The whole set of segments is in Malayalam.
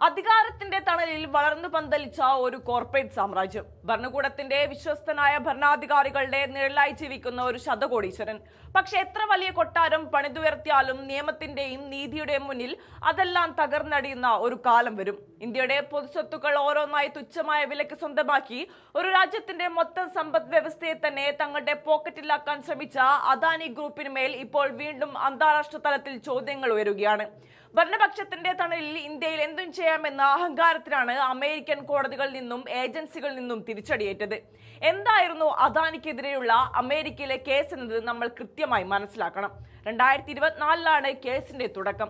അധികാരത്തിന്റെ തണലിൽ വളർന്നു പന്തലിച്ച ഒരു കോർപ്പറേറ്റ് സാമ്രാജ്യം. ഭരണകൂടത്തിന്റെ വിശ്വസ്തനായ ഭരണാധികാരികളുടെ നിഴലായി ജീവിക്കുന്ന ഒരു ശതകോടീശ്വരൻ. പക്ഷെ എത്ര വലിയ കൊട്ടാരം പണിതുയർത്തിയാലും നിയമത്തിന്റെയും നീതിയുടെയും മുന്നിൽ അതെല്ലാം തകർന്നടിയുന്ന ഒരു കാലം വരും. ഇന്ത്യയുടെ പൊതുസ്വത്തുക്കൾ ഓരോന്നായി തുച്ഛമായ വിലയ്ക്ക് സ്വന്തമാക്കി ഒരു രാജ്യത്തിന്റെ മൊത്തം സമ്പദ് വ്യവസ്ഥയെ തന്നെ തങ്ങളുടെ പോക്കറ്റിലാക്കാൻ ശ്രമിച്ച അദാനി ഗ്രൂപ്പിന് മേൽ ഇപ്പോൾ വീണ്ടും അന്താരാഷ്ട്ര തലത്തിൽ ചോദ്യങ്ങൾ ഉയരുകയാണ്. ഭരണപക്ഷത്തിന്റെ തണലിൽ ഇന്ത്യയിൽ എന്തും ചെയ്യാമെന്ന അഹങ്കാരത്തിലാണ് അമേരിക്കൻ കോടതികളിൽ നിന്നും ഏജൻസികളിൽ നിന്നും തിരിച്ചടിയേറ്റത്. എന്തായിരുന്നു അദാനിക്കെതിരെയുള്ള അമേരിക്കയിലെ കേസ് എന്നത് നമ്മൾ കൃത്യമായി മനസ്സിലാക്കണം. 2024 കേസിന്റെ തുടക്കം.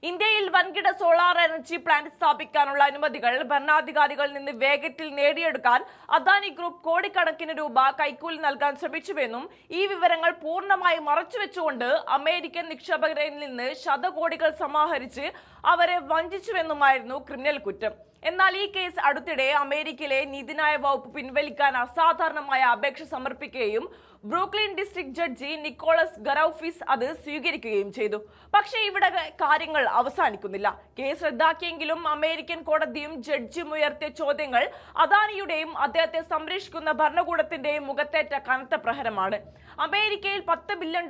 ഇന്ത്യയിൽ വൻകിട സോളാർ എനർജി പ്ലാന്റ് സ്ഥാപിക്കാനുള്ള അനുമതികൾ ഭരണാധികാരികളിൽ നിന്ന് വേഗത്തിൽ നേടിയെടുക്കാൻ അദാനി ഗ്രൂപ്പ് കോടിക്കണക്കിന് രൂപ കൈക്കൂലി നൽകാൻ ശ്രമിച്ചുവെന്നും ഈ വിവരങ്ങൾ പൂർണ്ണമായി മറച്ചുവെച്ചുകൊണ്ട് അമേരിക്കൻ നിക്ഷേപകരിൽ നിന്ന് ശതകോടികൾ സമാഹരിച്ച് അവരെ വഞ്ചിച്ചുവെന്നുമായിരുന്നു ക്രിമിനൽ കുറ്റം. എന്നാൽ ഈ കേസ് അടുത്തിടെ അമേരിക്കയിലെ നീതിന്യായ വകുപ്പ് പിൻവലിക്കാൻ അസാധാരണമായ അപേക്ഷ സമർപ്പിക്കുകയും ബ്രൂക്ലിൻ ഡിസ്ട്രിക്ട് ജഡ്ജി നിക്കോളസ് ഗറൌഫിസ് അത് സ്വീകരിക്കുകയും ചെയ്തു. പക്ഷേ ഇവിടെ കാര്യങ്ങൾ അവസാനിക്കുന്നില്ല. കേസ് റദ്ദാക്കിയെങ്കിലും അമേരിക്കൻ കോടതിയും ജഡ്ജിയും ഉയർത്തിയ ചോദ്യങ്ങൾ അദാനിയുടെയും അദ്ദേഹത്തെ സംരക്ഷിക്കുന്ന ഭരണകൂടത്തിന്റെയും മുഖത്തേറ്റ കനത്ത പ്രഹരമാണ്. അമേരിക്കയിൽ $10 ബില്യൺ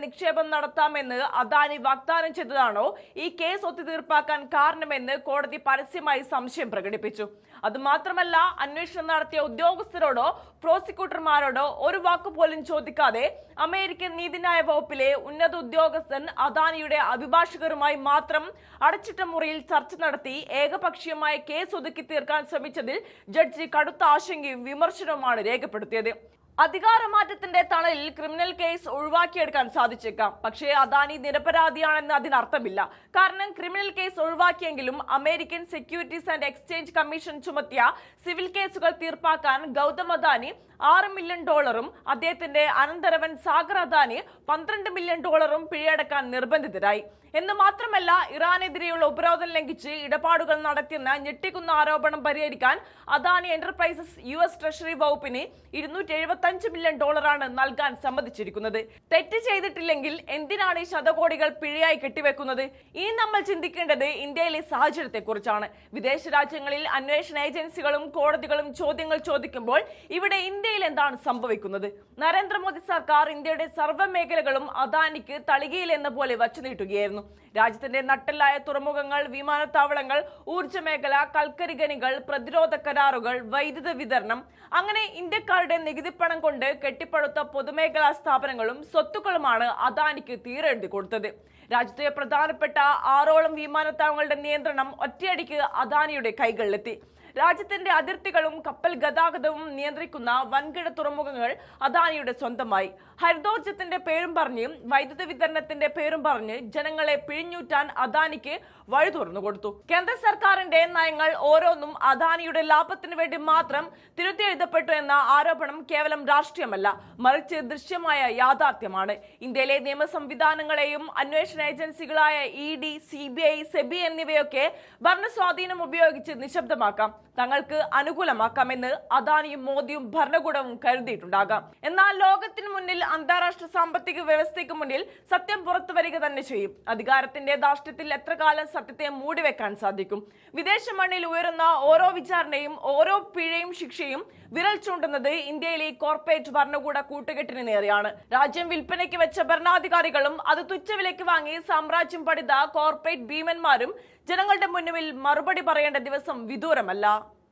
നിക്ഷേപം നടത്താമെന്ന് അദാനി വാഗ്ദാനം ചെയ്തതാണോ ഈ കേസ് ഒത്തുതീർപ്പാക്കാൻ കാരണമെന്ന് കോടതി പരസ്യമായി സംശയം പ്രകടിപ്പിച്ചു. അതുമാത്രമല്ല, അന്വേഷണം നടത്തിയ ഉദ്യോഗസ്ഥരോടോ പ്രോസിക്യൂട്ടർമാരോടോ ഒരു വാക്കുപോലും ചോദിക്കാതെ അമേരിക്കൻ നീതിന്യായ വകുപ്പിലെ ഉന്നത ഉദ്യോഗസ്ഥൻ അദാനിയുടെ അഭിഭാഷകരുമായി മാത്രം അടച്ചിട്ട മുറിയിൽ ചർച്ച നടത്തി ഏകപക്ഷീയമായ കേസ് ഒതുക്കി തീർക്കാൻ ശ്രമിച്ചതിൽ ജഡ്ജി കടുത്ത ആശങ്കയും വിമർശനവുമാണ് രേഖപ്പെടുത്തിയത്. അധികാരമാറ്റത്തിന്റെ തണലിൽ ക്രിമിനൽ കേസ് ഒഴിവാക്കിയെടുക്കാൻ സാധിച്ചേക്കാം. പക്ഷേ അദാനി നിരപരാധിയാണെന്ന് അതിനർത്ഥമില്ല. കാരണം ക്രിമിനൽ കേസ് ഒഴിവാക്കിയെങ്കിലും American Securities and Exchange Commission ചുമത്തിയ സിവിൽ കേസുകൾ തീർപ്പാക്കാൻ ഗൗതം അദാനി $6 മില്യൺ, അദ്ദേഹത്തിന്റെ അനന്തരവൻ സാഗർ അദാനി $12 മില്യൺ പിഴയടക്കാൻ നിർബന്ധിതരായി. എന്ന് മാത്രമല്ല, ഇറാനെതിരെയുള്ള ഉപരോധം ലംഘിച്ച് ഇടപാടുകൾ നടത്തിയെന്ന ഞെട്ടിക്കുന്ന ആരോപണം പരിഹരിക്കാൻ അദാനി എന്റർപ്രൈസസ് US ട്രഷറി വകുപ്പിന് $275 മില്യൺ നൽകാൻ സമ്മതിച്ചിരിക്കുന്നത്. തെറ്റ് ചെയ്തിട്ടില്ലെങ്കിൽ എന്തിനാണ് ഈ ശതകോടികൾ പിഴയായി കെട്ടിവെക്കുന്നത്? ഇനി നമ്മൾ ചിന്തിക്കേണ്ടത് ഇന്ത്യയിലെ സാഹചര്യത്തെക്കുറിച്ചാണ്. വിദേശ രാജ്യങ്ങളിൽ അന്വേഷണ ഏജൻസികളും കോടതികളും ചോദ്യങ്ങൾ ചോദിക്കുമ്പോൾ ഇവിടെ ഇന്ത്യയിൽ എന്താണ് സംഭവിക്കുന്നത്? നരേന്ദ്രമോദി സർക്കാർ ഇന്ത്യയുടെ സർവ്വ മേഖലകളും അദാനിക്ക് തളികയിൽ എന്ന പോലെ വച്ചു നീട്ടുകയായിരുന്നു. രാജ്യത്തിന്റെ നട്ടെല്ലായ തുറമുഖങ്ങൾ, വിമാനത്താവളങ്ങൾ, ഊർജ്ജ മേഖല, കൽക്കരി ഖനികൾ, പ്രതിരോധ കരാറുകൾ, വൈദ്യുത വിതരണം, അങ്ങനെ ഇന്ത്യക്കാരുടെ നികുതിപ്പണം കൊണ്ട് കെട്ടിപ്പടുത്ത പൊതുമേഖലാ സ്ഥാപനങ്ങളും സ്വത്തുക്കളുമാണ് അദാനിക്ക് തീരെഴുതി കൊടുത്തത്. രാജ്യത്തെ പ്രധാനപ്പെട്ട 6ഓളം വിമാനത്താവളങ്ങളുടെ നിയന്ത്രണം ഒറ്റയടിക്ക് അദാനിയുടെ കൈകളിലെത്തി. രാജ്യത്തിന്റെ അതിർത്തികളും കപ്പൽ ഗതാഗതവും നിയന്ത്രിക്കുന്ന വൻകിട തുറമുഖങ്ങൾ അദാനിയുടെ സ്വന്തമായി. ഹരിതോർജ്ജത്തിന്റെ പേരും പറഞ്ഞ്, വൈദ്യുത വിതരണത്തിന്റെ പേരും പറഞ്ഞ് ജനങ്ങളെ പിഴിഞ്ഞൂറ്റാൻ അദാനിക്ക് വഴി തുറന്നു കൊടുത്തു. കേന്ദ്ര സർക്കാരിന്റെ നയങ്ങൾ ഓരോന്നും അദാനിയുടെ ലാഭത്തിന് വേണ്ടി മാത്രം തിരുത്തിയെഴുതപ്പെട്ടു എന്ന ആരോപണം കേവലം രാഷ്ട്രീയമല്ല, മറിച്ച് ദൃശ്യമായ യാഥാർത്ഥ്യമാണ്. ഇന്ത്യയിലെ നിയമ സംവിധാനങ്ങളെയും അന്വേഷണ ഏജൻസികളായ ED, CBI, SEBI എന്നിവയൊക്കെ ഭരണസ്വാധീനം ഉപയോഗിച്ച് നിശബ്ദമാക്കാം, തങ്ങൾക്ക് അനുകൂലമാക്കാമെന്ന് അദാനിയും മോദിയും ഭരണകൂടവും കരുതിയിട്ടുണ്ടാകാം. എന്നാൽ ലോകത്തിന് മുന്നിൽ, അന്താരാഷ്ട്ര സാമ്പത്തിക വ്യവസ്ഥയ്ക്ക് മുന്നിൽ സത്യം പുറത്തു വരിക തന്നെ ചെയ്യും. അധികാരത്തിന്റെ ധാർഷ്ട്യത്തിൽ എത്ര കാലം സത്യത്തെ മൂടിവെക്കാൻ സാധിക്കും? വിദേശ മണ്ണിൽ ഉയരുന്ന ഓരോ വിചാരണയും ഓരോ പിഴയും ശിക്ഷയും വിരൽ ചൂണ്ടുന്നത് ഇന്ത്യയിലെ കോർപ്പറേറ്റ് ഭരണകൂട കൂട്ടുകെട്ടിന് നേരെയാണ്. രാജ്യം വിൽപ്പനയ്ക്ക് വെച്ച ഭരണാധികാരികളും അത് തുച്ഛവിലയ്ക്ക് വാങ്ങി സാമ്രാജ്യം പണിത കോർപ്പറേറ്റ് ഭീമന്മാരും ജനങ്ങളുടെ മുന്നിൽ മറുപടി പറയേണ്ട ദിവസം വിദൂരമല്ല.